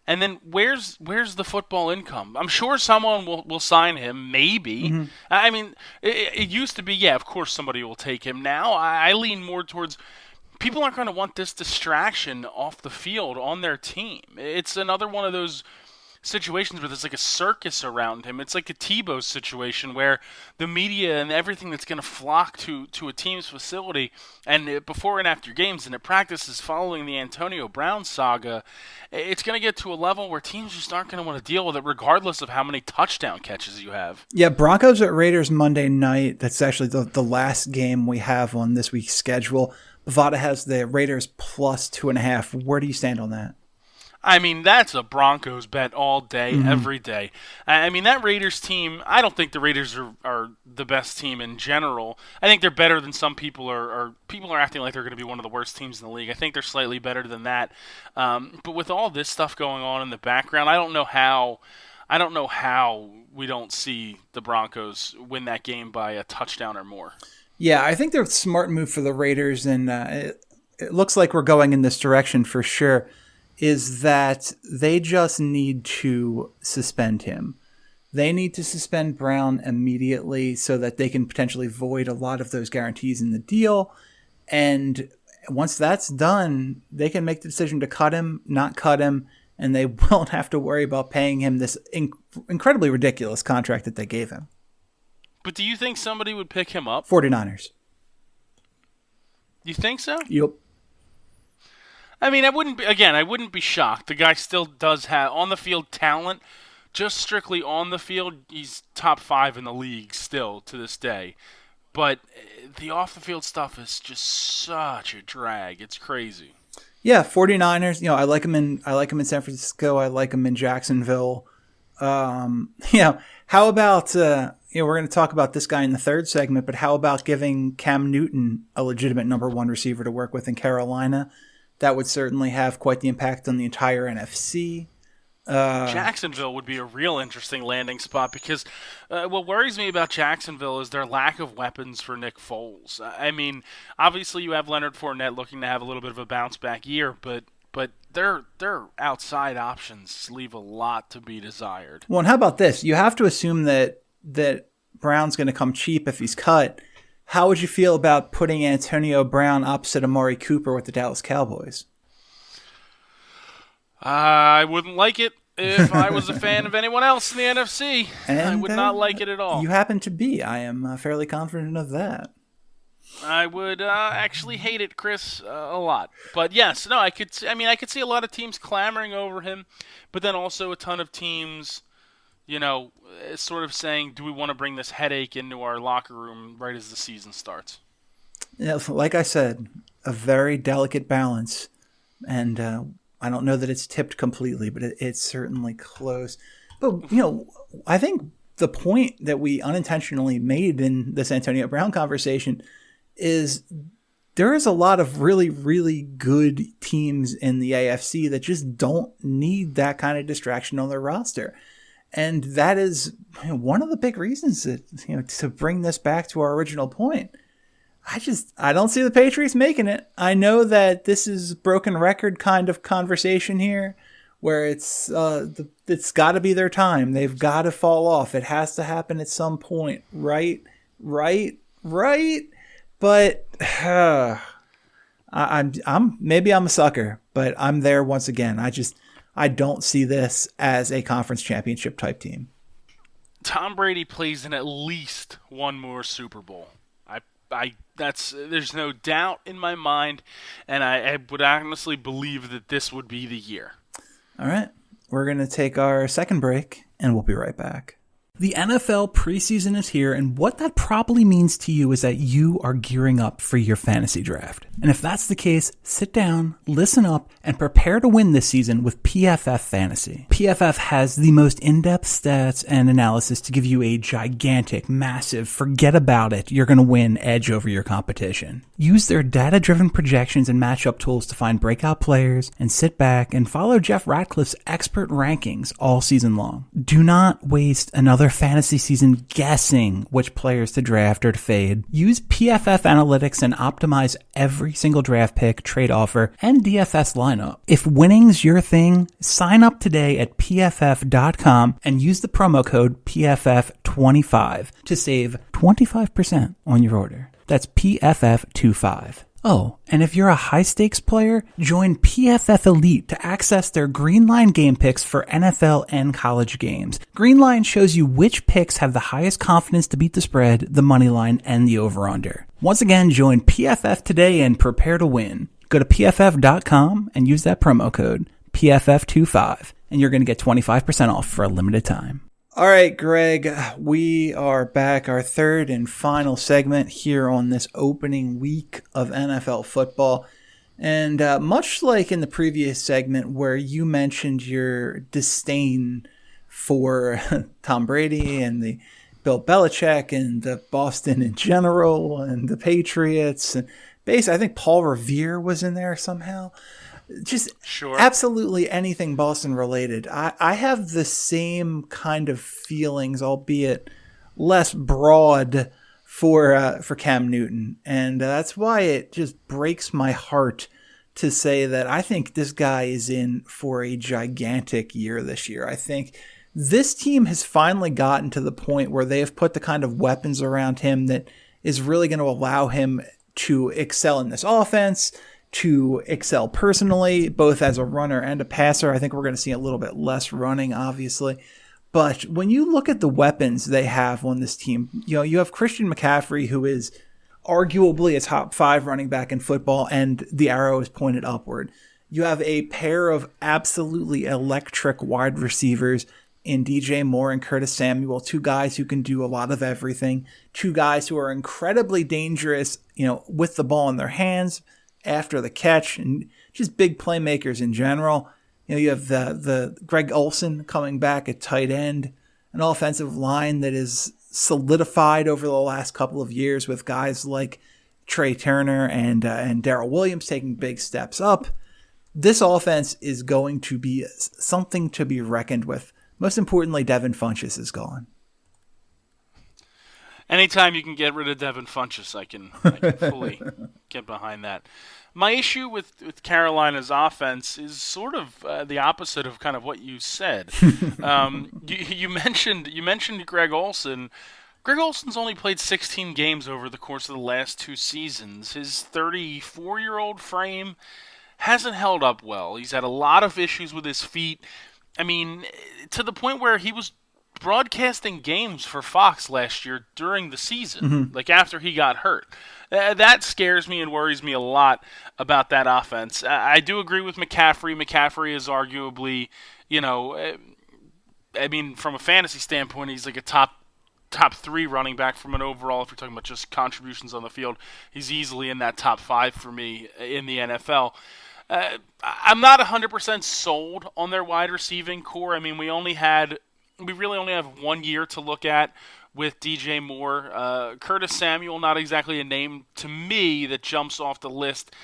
Speaker 3: and then where's the football income? I'm sure someone will sign him, maybe. Mm-hmm. I mean, it used to be, yeah, of course somebody will take him. Now I lean more towards people aren't going to want this distraction off the field on their team. It's another one of those situations where there's like a circus around him. It's like a Tebow situation where the media and everything that's going to flock to a team's facility and before and after games and at practices following the Antonio Brown saga, it's going to get to a level where teams just aren't going to want to deal with it regardless of how many touchdown catches you have.
Speaker 2: Yeah, Broncos at Raiders Monday night. That's actually the last game we have on this week's schedule. Bovada has the Raiders plus 2.5. Where do you stand on that?
Speaker 3: I mean, that's a Broncos bet all day, every day. I mean, that Raiders team, I don't think the Raiders are the best team in general. I think they're better than some people people are acting like they're going to be one of the worst teams in the league. I think they're slightly better than that. But with all this stuff going on in the background, I don't know how we don't see the Broncos win that game by a touchdown or more.
Speaker 2: Yeah, I think they're a smart move for the Raiders, and it looks like we're going in this direction for sure, is that they just need to suspend him. They need to suspend Brown immediately so that they can potentially void a lot of those guarantees in the deal. And once that's done, they can make the decision to cut him, not cut him, and they won't have to worry about paying him this incredibly ridiculous contract that they gave him.
Speaker 3: But do you think somebody would pick him up?
Speaker 2: 49ers.
Speaker 3: You think so?
Speaker 2: Yep.
Speaker 3: I mean, I wouldn't be shocked. The guy still does have on-the-field talent. Just strictly on the field, he's top 5 in the league still to this day. But the off-the-field stuff is just such a drag. It's crazy.
Speaker 2: Yeah, 49ers, I like him in San Francisco. I like him in Jacksonville. How about we're going to talk about this guy in the third segment, but how about giving Cam Newton a legitimate number 1 receiver to work with in Carolina? That would certainly have quite the impact on the entire NFC.
Speaker 3: Jacksonville would be a real interesting landing spot because what worries me about Jacksonville is their lack of weapons for Nick Foles. I mean, obviously you have Leonard Fournette looking to have a little bit of a bounce-back year, but their outside options leave a lot to be desired.
Speaker 2: Well, and how about this? You have to assume that Brown's going to come cheap if he's cut. How would you feel about putting Antonio Brown opposite Amari Cooper with the Dallas Cowboys?
Speaker 3: I wouldn't like it if I was a fan of anyone else in the NFC.
Speaker 2: And
Speaker 3: I would not like it at all.
Speaker 2: You happen to be. I am fairly confident of that.
Speaker 3: I would actually hate it, Chris, a lot. But yes, no, I could see a lot of teams clamoring over him, but then also a ton of teams, sort of saying, do we want to bring this headache into our locker room right as the season starts?
Speaker 2: Yeah, like I said, a very delicate balance, and I don't know that it's tipped completely, but it's certainly close. But, I think the point that we unintentionally made in this Antonio Brown conversation is there is a lot of really, really good teams in the AFC that just don't need that kind of distraction on their roster. And that is one of the big reasons that, to bring this back to our original point. I don't see the Patriots making it. I know that this is broken record kind of conversation here where it's got to be their time. They've got to fall off. It has to happen at some point. Right. But maybe I'm a sucker, but I'm there once again. I don't see this as a conference championship type team.
Speaker 3: Tom Brady plays in at least one more Super Bowl. There's no doubt in my mind, and I would honestly believe that this would be the year.
Speaker 2: All right, we're going to take our second break, and we'll be right back. The NFL preseason is here, and what that probably means to you is that you are gearing up for your fantasy draft. And if that's the case, sit down, listen up, and prepare to win this season with PFF Fantasy. PFF has the most in-depth stats and analysis to give you a gigantic, massive, forget about it, you're going to win edge over your competition. Use their data-driven projections and matchup tools to find breakout players, and sit back and follow Jeff Ratcliffe's expert rankings all season long. Do not waste another fantasy season guessing which players to draft or to fade. Use PFF analytics and optimize every single draft pick, trade offer, and DFS lineup. If winning's your thing, sign up today at pff.com and use the promo code PFF25 to save 25% on your order. That's PFF25. Oh, and if you're a high-stakes player, join PFF Elite to access their Greenline game picks for NFL and college games. Greenline shows you which picks have the highest confidence to beat the spread, the money line, and the over-under. Once again, join PFF today and prepare to win. Go to pff.com and use that promo code, PFF25, and you're going to get 25% off for a limited time. All right, Greg, we are back, our third and final segment here on this opening week of NFL football. And much like in the previous segment where you mentioned your disdain for Tom Brady and the Bill Belichick and the Boston in general and the Patriots, and basically I think Paul Revere was in there somehow. Just sure. Absolutely anything Boston related. I have the same kind of feelings, albeit less broad, for Cam Newton. And that's why it just breaks my heart to say that I think this guy is in for a gigantic year this year. I think this team has finally gotten to the point where they have put the kind of weapons around him that is really going to allow him to excel in this offense, to excel personally, both as a runner and a passer. I think we're going to see a little bit less running, obviously. But when you look at the weapons they have on this team, you have Christian McCaffrey, who is arguably a top 5 running back in football, and the arrow is pointed upward. You have a pair of absolutely electric wide receivers in DJ Moore and Curtis Samuel, 2 guys who can do a lot of everything, 2 guys who are incredibly dangerous, with the ball in their hands, after the catch, and just big playmakers in general. You have the Greg Olsen coming back at tight end, an offensive line that is solidified over the last couple of years with guys like Trey Turner and Darrell Williams taking big steps up. This offense is going to be something to be reckoned with. Most importantly, Devin Funchess is gone.
Speaker 3: Anytime you can get rid of Devin Funchess, I can fully get behind that. My issue with Carolina's offense is sort of the opposite of kind of what you said. You mentioned Greg Olsen. Greg Olsen's only played 16 games over the course of the last 2 seasons. His 34-year-old frame hasn't held up well. He's had a lot of issues with his feet. I mean, to the point where he was broadcasting games for Fox last year during the season, like after he got hurt. That scares me and worries me a lot about that offense. I do agree with McCaffrey. McCaffrey is arguably, from a fantasy standpoint, he's like a top 3 running back from an overall. If you're talking about just contributions on the field, he's easily in that top 5 for me in the NFL. I'm not 100% sold on their wide receiving core. I mean, we really only have 1 year to look at with DJ Moore. Curtis Samuel, not exactly a name to me that jumps off the list.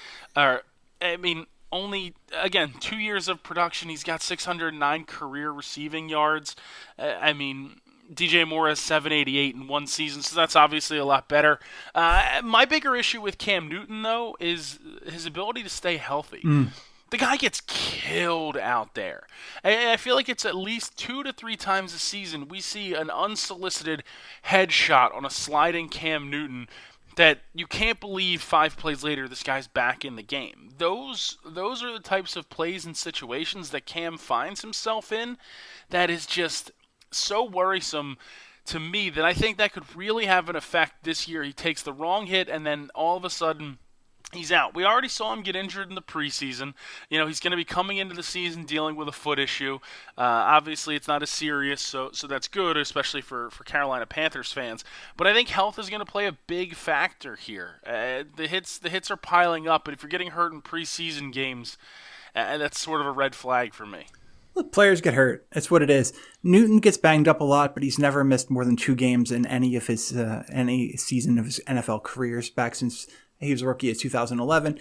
Speaker 3: Only, again, 2 years of production. He's got 609 career receiving yards. DJ Moore has 788 in one season, so that's obviously a lot better. My bigger issue with Cam Newton, though, is his ability to stay healthy. The guy gets killed out there. I feel like it's at least 2 to 3 times a season we see an unsolicited headshot on a sliding Cam Newton that you can't believe 5 plays later this guy's back in the game. Those are the types of plays and situations that Cam finds himself in that is just so worrisome to me that I think that could really have an effect this year. He takes the wrong hit and then all of a sudden he's out. We already saw him get injured in the preseason. He's going to be coming into the season dealing with a foot issue. Obviously, it's not as serious, so that's good, especially for Carolina Panthers fans. But I think health is going to play a big factor here. The hits are piling up, but if you're getting hurt in preseason games, that's sort of a red flag for me.
Speaker 2: Look, players get hurt. That's what it is. Newton gets banged up a lot, but he's never missed more than 2 games in any of his any season of his NFL careers back since he was a rookie in 2011.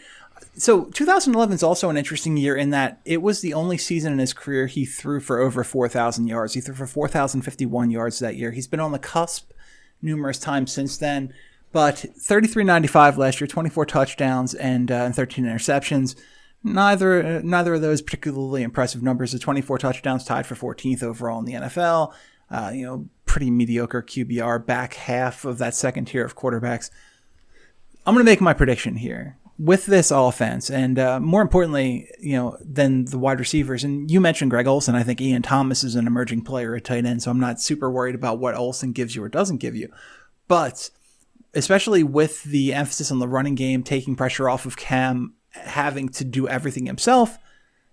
Speaker 2: So 2011 is also an interesting year in that it was the only season in his career he threw for over 4,000 yards. He threw for 4,051 yards that year. He's been on the cusp numerous times since then. But 33.95 last year, 24 touchdowns and 13 interceptions. Neither of those particularly impressive numbers. The 24 touchdowns tied for 14th overall in the NFL. Pretty mediocre QBR, back half of that second tier of quarterbacks. I'm going to make my prediction here. With this offense, and more importantly, than the wide receivers, and you mentioned Greg Olsen, I think Ian Thomas is an emerging player at tight end, so I'm not super worried about what Olsen gives you or doesn't give you. But especially with the emphasis on the running game, taking pressure off of Cam, having to do everything himself,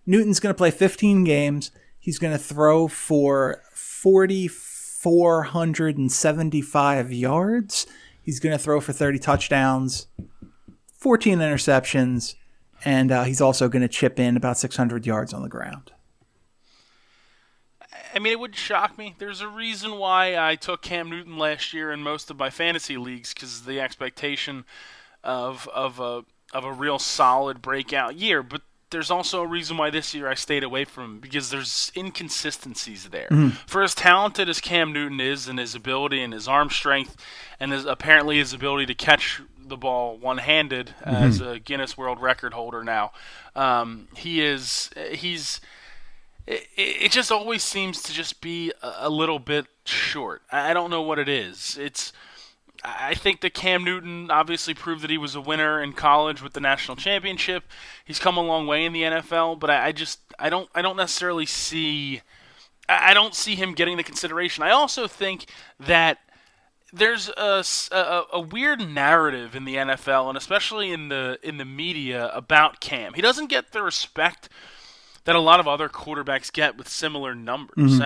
Speaker 2: Newton's going to play 15 games. He's going to throw for 4,475 yards. He's going to throw for 30 touchdowns, 14 interceptions, and he's also going to chip in about 600 yards on the ground.
Speaker 3: It would shock me. There's a reason why I took Cam Newton last year in most of my fantasy leagues, because the expectation of a real solid breakout year. But there's also a reason why this year I stayed away from him, because there's inconsistencies there. For as talented as Cam Newton is, and his ability and his arm strength, and apparently his ability to catch the ball one-handed as a Guinness World Record holder now, it just always seems to just be a little bit short. I don't know what it is. I think that Cam Newton obviously proved that he was a winner in college with the national championship. He's come a long way in the NFL, but I don't necessarily see. I don't see him getting the consideration. I also think that there's a weird narrative in the NFL, and especially in the media, about Cam. He doesn't get the respect that a lot of other quarterbacks get with similar numbers.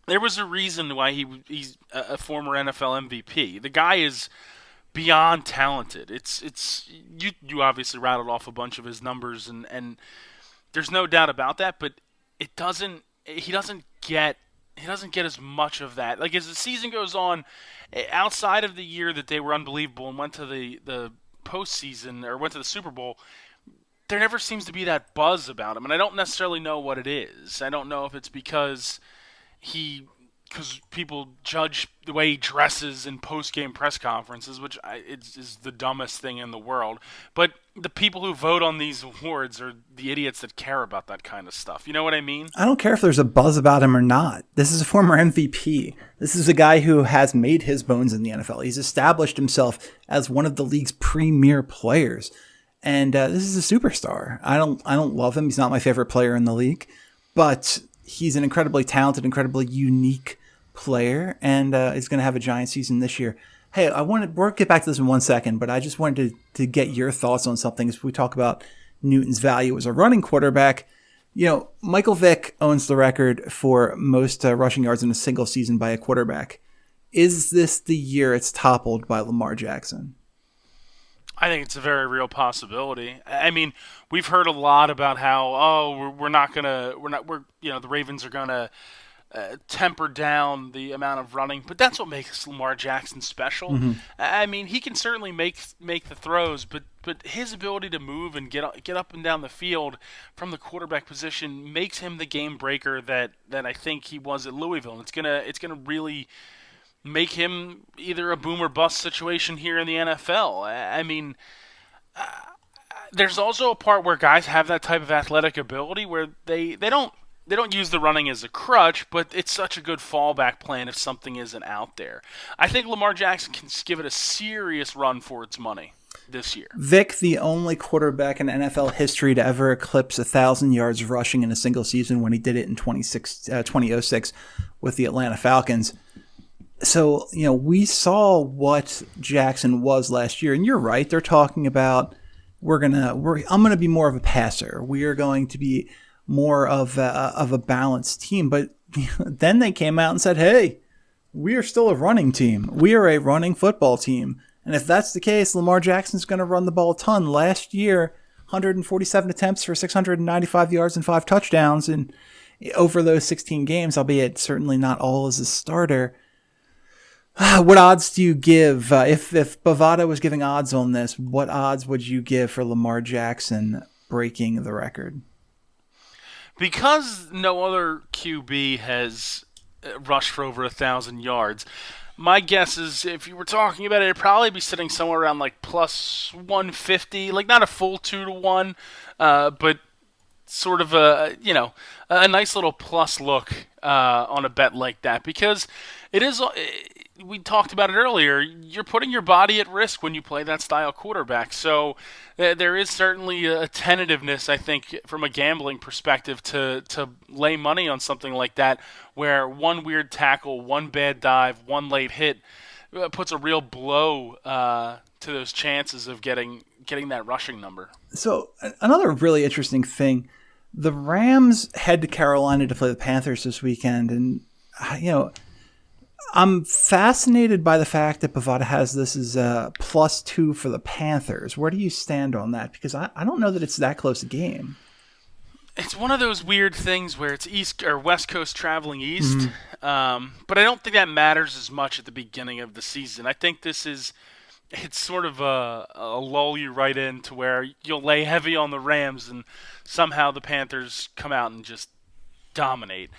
Speaker 3: There was a reason why he's a former NFL MVP. The guy is beyond talented. You obviously rattled off a bunch of his numbers, and there's no doubt about that. But he doesn't get as much of that. Like, as the season goes on, outside of the year that they were unbelievable and went to the postseason or went to the Super Bowl, there never seems to be that buzz about him, and I don't necessarily know what it is. I don't know if it's because people judge the way he dresses in post-game press conferences, which is the dumbest thing in the world. But the people who vote on these awards are the idiots that care about that kind of stuff. You know what I mean?
Speaker 2: I don't care if there's a buzz about him or not. This is a former MVP. This is a guy who has made his bones in the NFL. He's established himself as one of the league's premier players. And this is a superstar. I don't love him. He's not my favorite player in the league, but he's an incredibly talented, incredibly unique player, and is going to have a giant season this year. Hey, we'll get back to this in 1 second, but I just wanted to get your thoughts on something as we talk about Newton's value as a running quarterback. Michael Vick owns the record for most rushing yards in a single season by a quarterback. Is this the year it's toppled by Lamar Jackson?
Speaker 3: I think it's a very real possibility. I mean, we've heard a lot about how the Ravens are gonna temper down the amount of running, but that's what makes Lamar Jackson special. Mm-hmm. I mean, he can certainly make the throws, but his ability to move and get up and down the field from the quarterback position makes him the game breaker that I think he was at Louisville. It's gonna really make him either a boom or bust situation here in the NFL. I mean, there's also a part where guys have that type of athletic ability where they don't use the running as a crutch, but it's such a good fallback plan if something isn't out there. I think Lamar Jackson can give it a serious run for its money this year.
Speaker 2: Vic, the only quarterback in NFL history to ever eclipse 1,000 yards rushing in a single season when he did it in 2006 with the Atlanta Falcons. So, we saw what Jackson was last year, and you're right. They're talking about I'm going to be more of a passer. We are going to be more of a balanced team. But then they came out and said, hey, we are still a running team. We are a running football team. And if that's the case, Lamar Jackson's going to run the ball a ton. Last year, 147 attempts for 695 yards and 5 touchdowns. And over those 16 games, albeit certainly not all as a starter. What odds do you give? If Bovada was giving odds on this, what odds would you give for Lamar Jackson breaking the record?
Speaker 3: Because no other QB has rushed for over 1,000 yards, my guess is if you were talking about it, it'd probably be sitting somewhere around like plus 150, like not a full 2-1, but sort of a nice little plus look on a bet like that, because it is. We talked about it earlier. You're putting your body at risk when you play that style quarterback. So there is certainly a tentativeness, I think, from a gambling perspective to lay money on something like that, where one weird tackle, one bad dive, one late hit puts a real blow to those chances of getting that rushing number.
Speaker 2: So another really interesting thing, the Rams head to Carolina to play the Panthers this weekend, and I'm fascinated by the fact that Bovada has this as +2 for the Panthers. Where do you stand on that? Because I don't know that it's that close a game.
Speaker 3: It's one of those weird things where it's East or West Coast traveling east, but I don't think that matters as much at the beginning of the season. I think it's sort of a lull you right in to where you'll lay heavy on the Rams and somehow the Panthers come out and just dominate.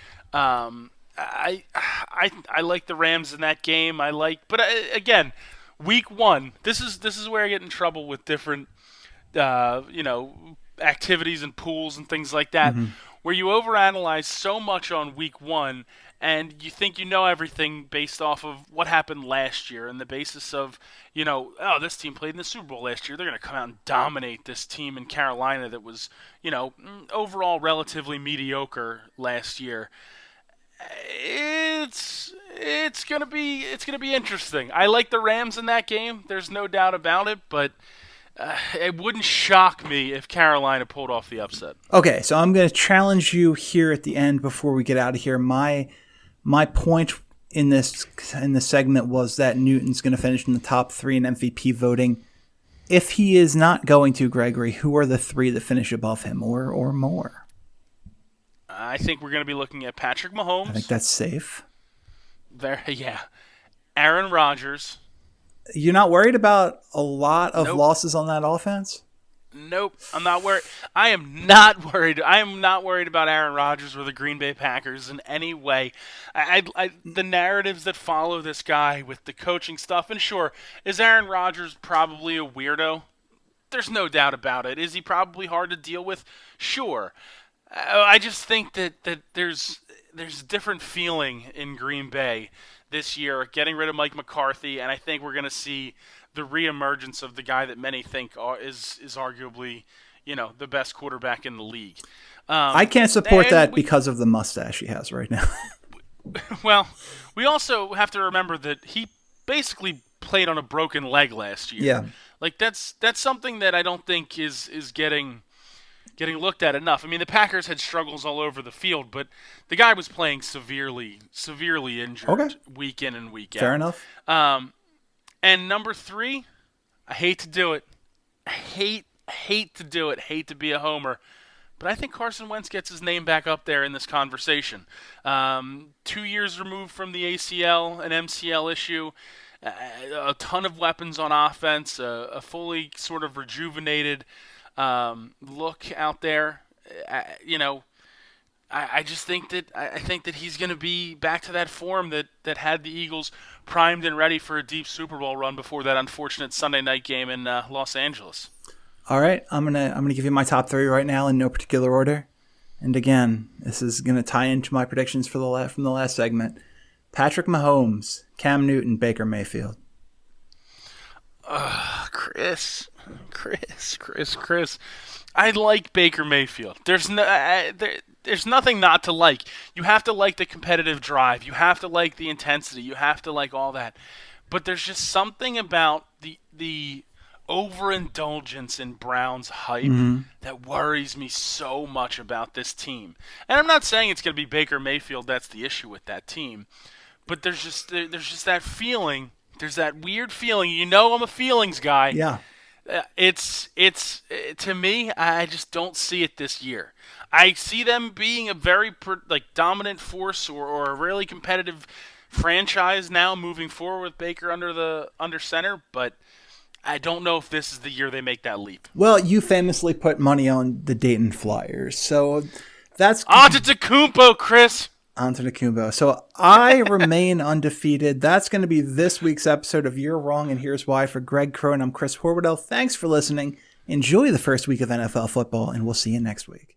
Speaker 3: I like the Rams in that game. But again, week 1. This is where I get in trouble with different, activities and pools and things like that, where you overanalyze so much on week 1, and you think you know everything based off of what happened last year and the basis of, this team played in the Super Bowl last year. They're going to come out and dominate this team in Carolina that was, overall relatively mediocre last year. It's gonna be interesting. I like the Rams in that game. There's no doubt about it, but it wouldn't shock me if Carolina pulled off the upset.
Speaker 2: Okay, so I'm going to challenge you here at the end before we get out of here. My point in this segment was that Newton's going to finish in the top 3 in MVP voting. If he is not going to, Gregory, who are the 3 that finish above him or more?
Speaker 3: I think we're going to be looking at Patrick Mahomes.
Speaker 2: I think that's safe.
Speaker 3: Yeah. Aaron Rodgers.
Speaker 2: You're not worried about a lot of losses on that offense?
Speaker 3: Nope. I'm not worried. I am not worried. I am not worried about Aaron Rodgers or the Green Bay Packers in any way. The narratives that follow this guy with the coaching stuff, and sure, is Aaron Rodgers probably a weirdo? There's no doubt about it. Is he probably hard to deal with? Sure. I just think that there's a different feeling in Green Bay this year, getting rid of Mike McCarthy, and I think we're going to see reemergence of the guy that many think is arguably, the best quarterback in the league.
Speaker 2: I can't support that because of the mustache he has right now.
Speaker 3: Well, we also have to remember that he basically played on a broken leg last year.
Speaker 2: Yeah.
Speaker 3: Like that's something that I don't think is getting looked at enough. I mean, the Packers had struggles all over the field, but the guy was playing severely injured week in and week out.
Speaker 2: Fair enough.
Speaker 3: And number 3, I hate to do it. I hate to do it. Hate to be a homer. But I think Carson Wentz gets his name back up there in this conversation. 2 years removed from the ACL and MCL issue, a ton of weapons on offense, a fully sort of rejuvenated look out there. I just think that he's going to be back to that form that had the Eagles primed and ready for a deep Super Bowl run before that unfortunate Sunday night game in Los Angeles.
Speaker 2: All right, I'm gonna give you my top 3 right now in no particular order. And again, this is gonna tie into my predictions from the last segment. Patrick Mahomes, Cam Newton, Baker Mayfield.
Speaker 3: Chris. I like Baker Mayfield. There's nothing not to like. You have to like the competitive drive. You have to like the intensity. You have to like all that. But there's just something about the overindulgence in Brown's hype that worries me so much about this team. And I'm not saying it's going to be Baker Mayfield that's the issue with that team, but there's just that feeling. There's that weird feeling. I'm a feelings guy.
Speaker 2: Yeah.
Speaker 3: It's to me, I just don't see it this year. I see them being a very dominant force or a really competitive franchise now moving forward with Baker under center, but I don't know if this is the year they make that leap.
Speaker 2: Well, you famously put money on the Dayton Flyers, so that's
Speaker 3: Antetokounmpo, Chris.
Speaker 2: Antetokounmpo. So I remain undefeated. That's going to be this week's episode of You're Wrong and Here's Why. For Greg Crone, I'm Chris Horwoodell. Thanks for listening. Enjoy the first week of NFL football, and we'll see you next week.